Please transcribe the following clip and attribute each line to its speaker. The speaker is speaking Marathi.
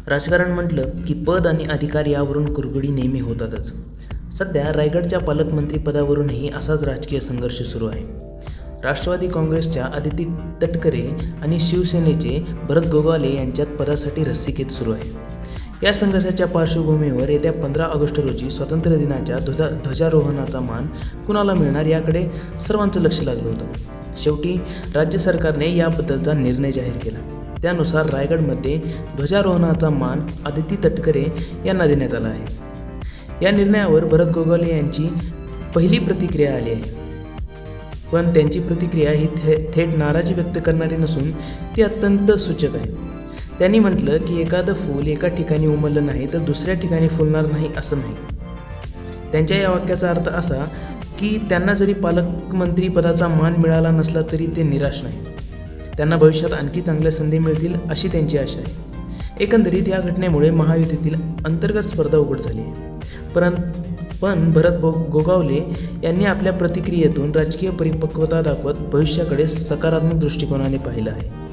Speaker 1: राजकारण म्हटलं की पद आणि अधिकार यावरून कुरघोडी नेहमी होतातच. सध्या रायगडच्या पालकमंत्रीपदावरूनही असाच राजकीय संघर्ष सुरू आहे. राष्ट्रवादी काँग्रेसच्या आदिती तटकरे आणि शिवसेनेचे भरत गोगावले यांच्यात पदासाठी रस्सीखेच सुरू आहे. या संघर्षाच्या पार्श्वभूमीवर येत्या 15 ऑगस्ट रोजी स्वातंत्र्य दिनाच्या ध्वजारोहणाचा मान कुणाला मिळणार याकडे सर्वांचं लक्ष लागलं होतं. शेवटी राज्य सरकारने याबद्दलचा निर्णय जाहीर केला. त्यानुसार रायगडमध्ये ध्वजारोहणाचा मान आदिती तटकरे यांना देण्यात आला आहे. या निर्णयावर भरत गोगावले यांची पहिली प्रतिक्रिया आली आहे. पण त्यांची प्रतिक्रिया ही थेट नाराजी व्यक्त करणारी नसून ती अत्यंत सूचक आहे. त्यांनी म्हटलं की एखादं फूल एका ठिकाणी उमललं नाही तर दुसऱ्या ठिकाणी फुलणार नाही असं नाही. त्यांच्या या वाक्याचा अर्थ असा की त्यांना जरी पालकमंत्री पदाचा मान मिळाला नसला तरी ते निराश नाही. त्यांना भविष्यात आणखी चांगल्या संधी मिळतील अशी त्यांची आशा आहे. एकंदरीत या घटनेमुळे महायुतीतील अंतर्गत स्पर्धा उघड झाली आहे. पण भरत गोगावले यांनी आपल्या प्रतिक्रियेतून राजकीय परिपक्वता दाखवत भविष्याकडे सकारात्मक दृष्टिकोनाने पाहिलं आहे.